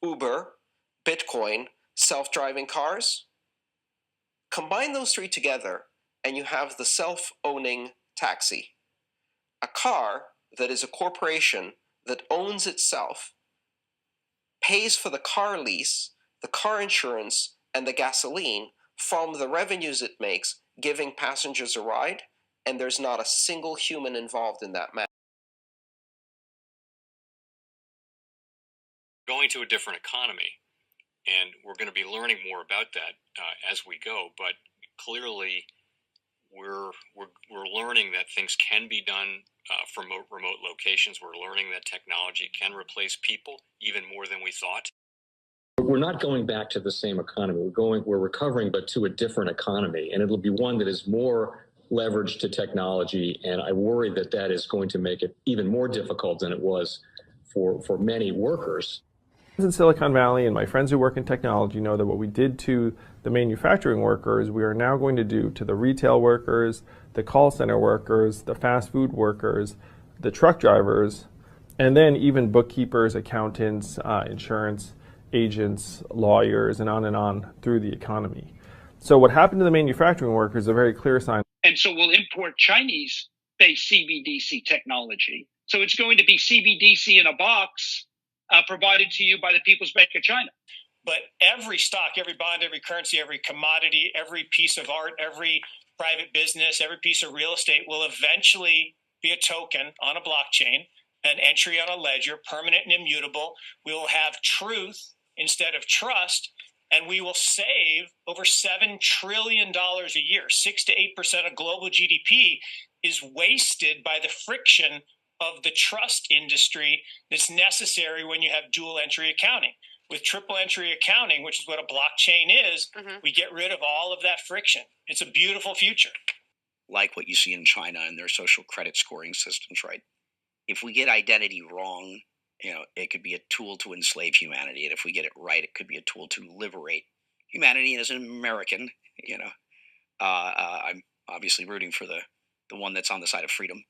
Uber, Bitcoin, self-driving cars. Combine those three together, and you have the self-owning taxi. A car that is a corporation that owns itself, pays for the car lease, the car insurance, and the gasoline from the revenues it makes, giving passengers a ride, and there's not a single human involved in that matter. Going to a different economy, and we're going to be learning more about that as we go. But clearly, we're learning that things can be done from remote locations. We're learning that technology can replace people even more than we thought. We're not going back to the same economy. We're recovering, but to a different economy, and it'll be one that is more leveraged to technology. And I worry that that is going to make it even more difficult than it was for many workers. In Silicon Valley, and my friends who work in technology know that what we did to the manufacturing workers, we are now going to do to the retail workers, the call center workers, the fast food workers, the truck drivers, and then even bookkeepers, accountants, insurance agents, lawyers, and on through the economy. So what happened to the manufacturing workers is a very clear sign. And so we'll import Chinese-based CBDC technology. So it's going to be CBDC in a box provided to you by the People's Bank of China. But every stock, every bond, every currency, every commodity, every piece of art, every private business, every piece of real estate will eventually be a token on a blockchain, an entry on a ledger, permanent and immutable. We will have truth instead of trust, and we will save over $7 trillion a year. 6 to 8% of global GDP is wasted by the friction of the trust industry that's necessary when you have dual entry accounting. With triple entry accounting, which is what a blockchain is, we get rid of all of that friction. It's a beautiful future. Like what you see in China and their social credit scoring systems, right? If we get identity wrong, it could be a tool to enslave humanity. And if we get it right, it could be a tool to liberate humanity. And as an American, I'm obviously rooting for the one that's on the side of freedom.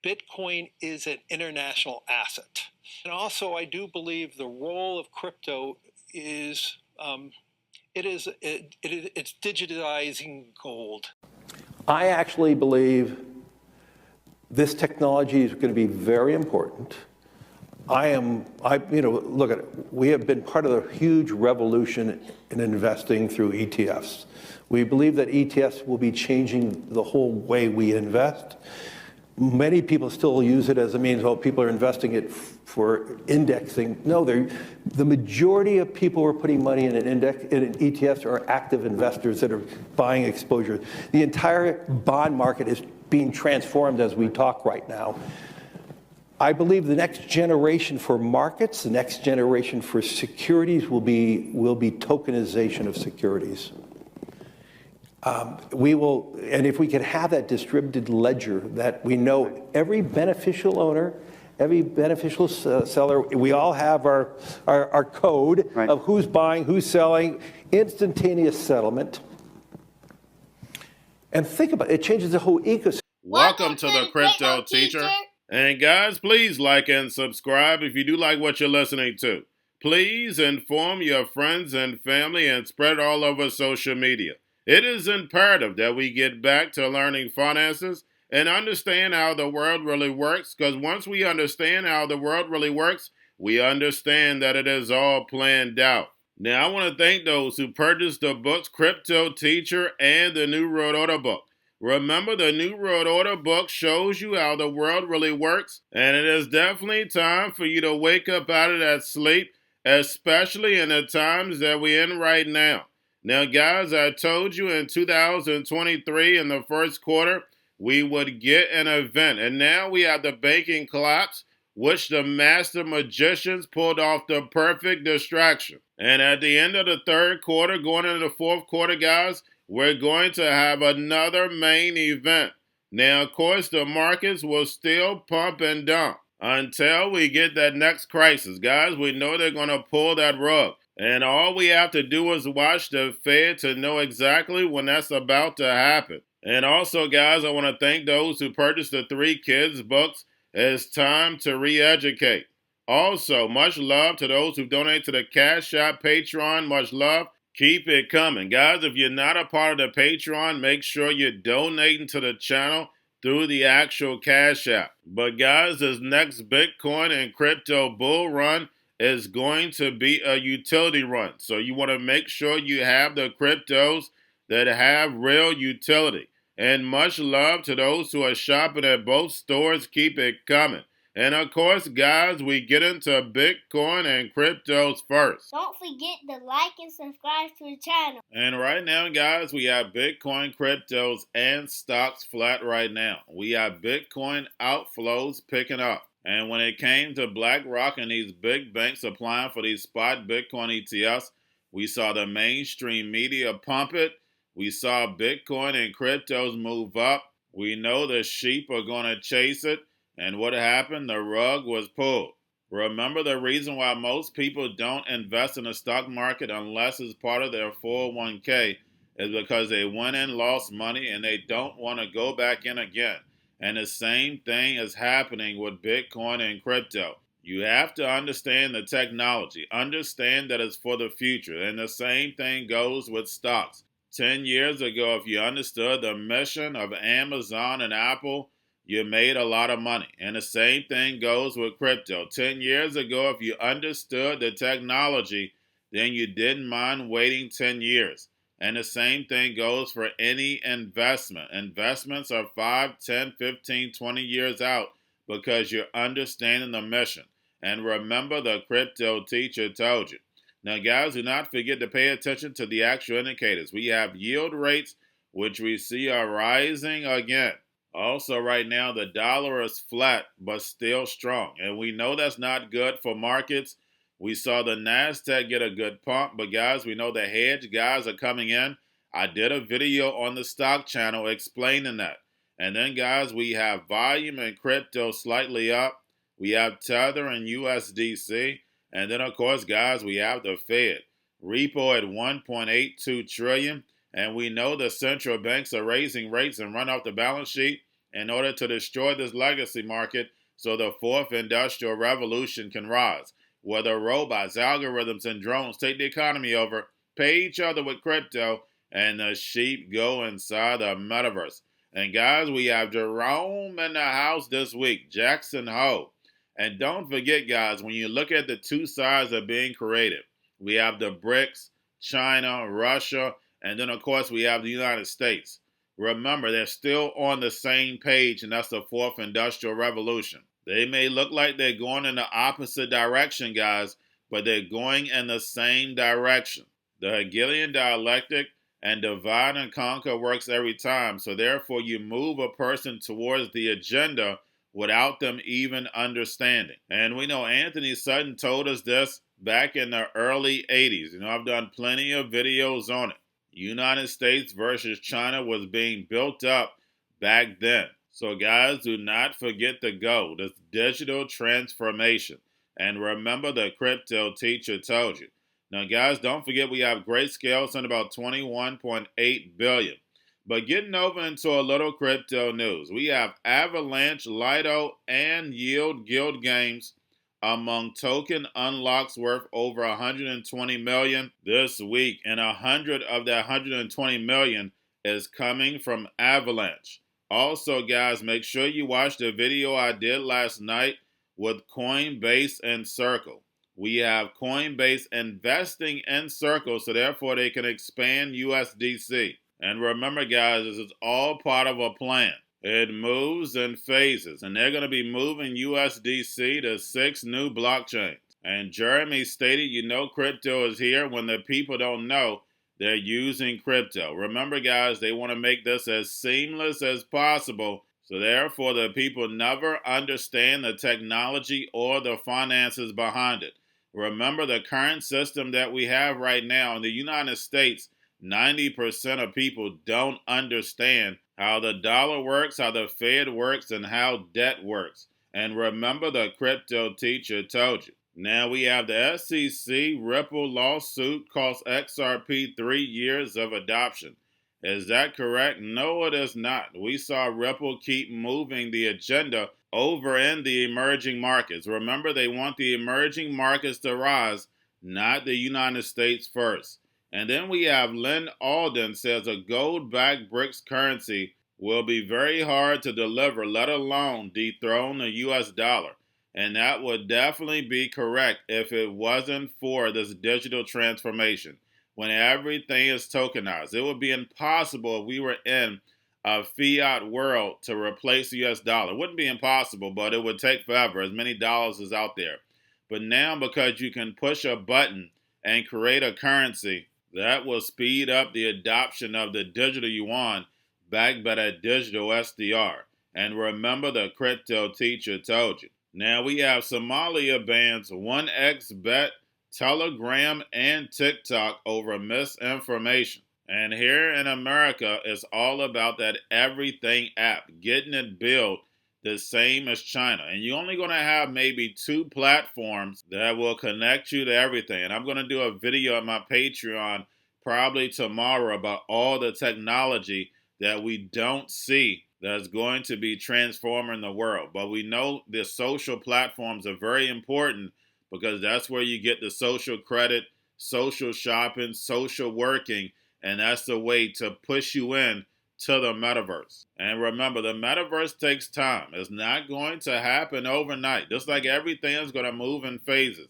Bitcoin is an international asset. And also, I do believe the role of crypto is, it's digitizing gold. I actually believe this technology is going to be very important. Look at it. We have been part of the huge revolution in investing through ETFs. We believe that ETFs will be changing the whole way we invest. Many people still use it as a means, people are investing it for indexing. No, the majority of people who are putting money in in ETFs are active investors that are buying exposure. The entire bond market is being transformed as we talk right now. I believe the next generation for markets, the next generation for securities will be tokenization of securities. And if we can have that distributed ledger that we know every beneficial owner, every beneficial seller, we all have our code of who's buying, who's selling, instantaneous settlement. And think about it, it changes the whole ecosystem. Welcome to the Crypto Teacher. And guys, please like and subscribe if you do like what you're listening to. Please inform your friends and family and spread it all over social media. It is imperative that we get back to learning finances and understand how the world really works, because once we understand how the world really works, we understand that it is all planned out. Now, I want to thank those who purchased the books Cryptoteacher and the New World Order book. Remember, the New World Order book shows you how the world really works, and it is definitely time for you to wake up out of that sleep, especially in the times that we're in right now. Now, guys, I told you in 2023 in the first quarter, we would get an event. And now we have the banking collapse, which the master magicians pulled off the perfect distraction. And at the end of the third quarter, going into the fourth quarter, guys, we're going to have another main event. Now, of course, the markets will still pump and dump until we get that next crisis. Guys, we know they're going to pull that rug. And all we have to do is watch the Fed to know exactly when that's about to happen. And also, guys, I want to thank those who purchased the 3 Kids books. It's time to re-educate. Also, much love to those who donate to the Cash App, Patreon. Much love. Keep it coming. Guys, if you're not a part of the Patreon, make sure you're donating to the channel through the actual Cash App. But guys, this next Bitcoin and crypto bull run is going to be a utility run. So you want to make sure you have the cryptos that have real utility. And much love to those who are shopping at both stores. Keep it coming. And of course, guys, we get into Bitcoin and cryptos first. Don't forget to like and subscribe to the channel. And right now, guys, we have Bitcoin, cryptos, and stocks flat right now. We have Bitcoin outflows picking up. And when it came to BlackRock and these big banks applying for these spot Bitcoin ETFs, we saw the mainstream media pump it. We saw Bitcoin and cryptos move up. We know the sheep are going to chase it. And what happened? The rug was pulled. Remember, the reason why most people don't invest in the stock market unless it's part of their 401k is because they went in, lost money, and they don't want to go back in again. And the same thing is happening with Bitcoin and crypto. You have to understand the technology, understand that it's for the future. And the same thing goes with stocks. 10 years ago, if you understood the mission of Amazon and Apple, you made a lot of money. And the same thing goes with crypto. 10 years ago, if you understood the technology, then you didn't mind waiting 10 years. And the same thing goes for any investment. Investments are 5, 10, 15, 20 years out because you're understanding the mission. And remember, the crypto teacher told you. Now, guys, do not forget to pay attention to the actual indicators. We have yield rates, which we see are rising again. Also, right now, the dollar is flat, but still strong. And we know that's not good for markets. We saw the NASDAQ get a good pump, but guys, we know the hedge guys are coming in. I did a video on the stock channel explaining that. And then, guys, we have volume and crypto slightly up. We have Tether and USDC. And then, of course, guys, we have the Fed. Repo at 1.82 trillion. And we know the central banks are raising rates and run off the balance sheet in order to destroy this legacy market so the fourth industrial revolution can rise. Whether robots, algorithms, and drones take the economy over, pay each other with crypto, and the sheep go inside the metaverse. And guys, we have Jerome in the house this week, Jackson Hole. And don't forget, guys, when you look at the two sides that are being created, we have the BRICS, China, Russia, and then, of course, we have the United States. Remember, they're still on the same page, and that's the fourth industrial revolution. They may look like they're going in the opposite direction, guys, but they're going in the same direction. The Hegelian dialectic and divide and conquer works every time, so therefore you move a person towards the agenda without them even understanding. And we know Anthony Sutton told us this back in the early 80s. I've done plenty of videos on it. United States versus China was being built up back then. So guys, do not forget the goal, this digital transformation. And remember, the crypto teacher told you. Now guys, don't forget we have Grayscale sent about 21.8 billion. But getting over into a little crypto news, we have Avalanche, Lido, and Yield Guild Games among token unlocks worth over 120 million this week, and 100 of that 120 million is coming from Avalanche. Also, guys, make sure you watch the video I did last night with Coinbase and Circle. We have Coinbase investing in Circle, so therefore they can expand USDC. And remember, guys, this is all part of a plan. It moves in phases, and they're going to be moving USDC to 6 new blockchains. And Jeremy stated, crypto is here. When the people don't know, they're using crypto. Remember, guys, they want to make this as seamless as possible. So therefore, the people never understand the technology or the finances behind it. Remember, the current system that we have right now in the United States, 90% of people don't understand how the dollar works, how the Fed works, and how debt works. And remember, the crypto teacher told you. Now we have the SEC Ripple lawsuit cost XRP 3 years of adoption. Is that correct? No, it is not. We saw Ripple keep moving the agenda over in the emerging markets. Remember, they want the emerging markets to rise, not the United States first. And then we have Lynn Alden says a gold-backed BRICS currency will be very hard to deliver, let alone dethrone the US dollar. And that would definitely be correct if it wasn't for this digital transformation. When everything is tokenized, it would be impossible if we were in a fiat world to replace the US dollar. It wouldn't be impossible, but it would take forever, as many dollars as out there. But now, because you can push a button and create a currency, that will speed up the adoption of the digital yuan backed by that digital SDR. And remember, the crypto teacher told you. Now we have Somalia bans 1xBet, Telegram, and TikTok over misinformation. And here in America, it's all about that everything app, getting it built the same as China. And you're only going to have maybe 2 platforms that will connect you to everything. And I'm going to do a video on my Patreon probably tomorrow about all the technology that we don't see that's going to be transforming the world. But we know the social platforms are very important because that's where you get the social credit, social shopping, social working, and that's the way to push you in to the metaverse. And remember, the metaverse takes time. It's not going to happen overnight. Just like everything is going to move in phases.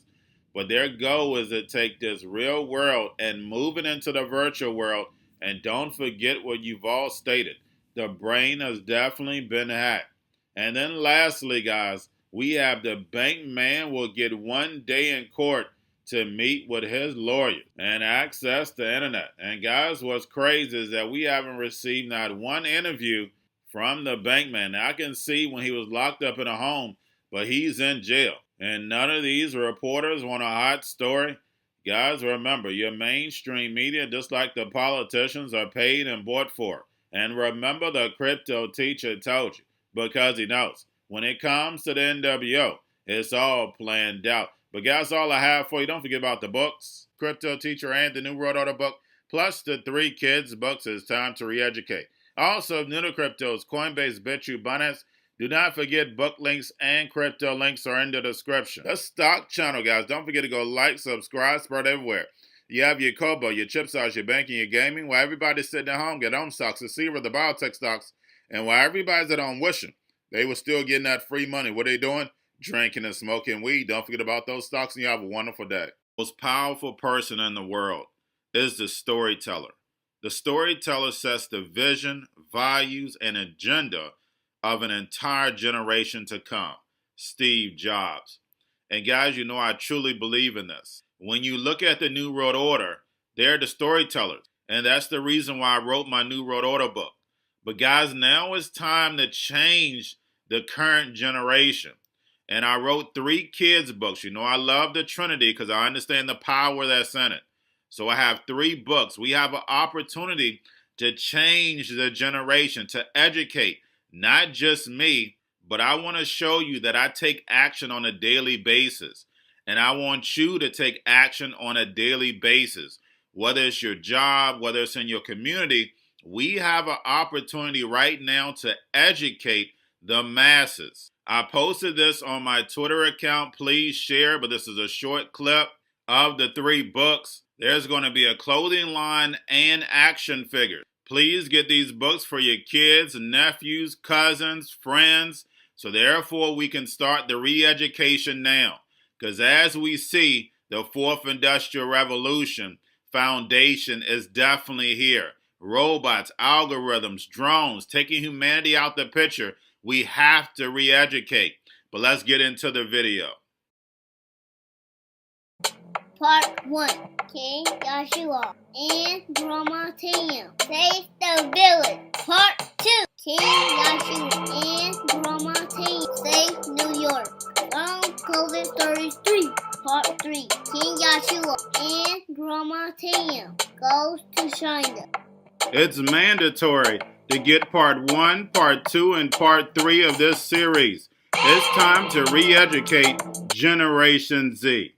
But their goal is to take this real world and move it into the virtual world. And don't forget what you've all stated. The brain has definitely been hacked. And then lastly, guys, we have the bank man will get 1 day in court to meet with his lawyer and access the internet. And guys, what's crazy is that we haven't received not one interview from the bank man. Now, I can see when he was locked up in a home, but he's in jail. And none of these reporters want a hot story. Guys, remember, your mainstream media, just like the politicians, are paid and bought for. And remember, the crypto teacher told you, because he knows. When it comes to the NWO, it's all planned out. But guys, all I have for you, don't forget about the books, Crypto Teacher and the New World Order book, plus the 3 kids books. It's time to re-educate. Also, new to cryptos, Coinbase, Bitrue, Binance. Do not forget book links and crypto links are in the description. The stock channel, guys. Don't forget to go like, subscribe, spread everywhere. You have your Kobo, your chip stocks, your banking, your gaming. While everybody's sitting at home, get home stocks, the Seaver, the biotech stocks. And while everybody's at home wishing they were still getting that free money, what are they doing? Drinking and smoking weed. Don't forget about those stocks, and you have a wonderful day. The most powerful person in the world is the storyteller. The storyteller sets the vision, values, and agenda of an entire generation to come. Steve Jobs. And guys, you know I truly believe in this. When you look at the New World Order, they're the storytellers. And that's the reason why I wrote my New World Order book. But guys, now it's time to change the current generation. And I wrote 3 kids books. You know, I love the Trinity because I understand the power that's in it. So I have 3 books. We have an opportunity to change the generation, to educate, not just me, but I want to show you that I take action on a daily basis. And I want you to take action on a daily basis. Whether it's your job, whether it's in your community, we have an opportunity right now to educate the masses. I posted this on my Twitter account. Please share, but this is a short clip of the 3 books. There's going to be a clothing line and action figures. Please get these books for your kids, nephews, cousins, friends, so therefore we can start the re-education now. Because as we see, the 4th Industrial Revolution foundation is definitely here. Robots, algorithms, drones, taking humanity out the picture. We have to re-educate. But let's get into the video. Part 1. King Joshua and Drama Team save the village. Part 2. King Joshua and Drama Team save New York from COVID 33. Part 3. King Joshua and Drama Team goes to China. It's mandatory to get part 1, part 2, and part 3 of this series. It's time to re-educate Generation Z.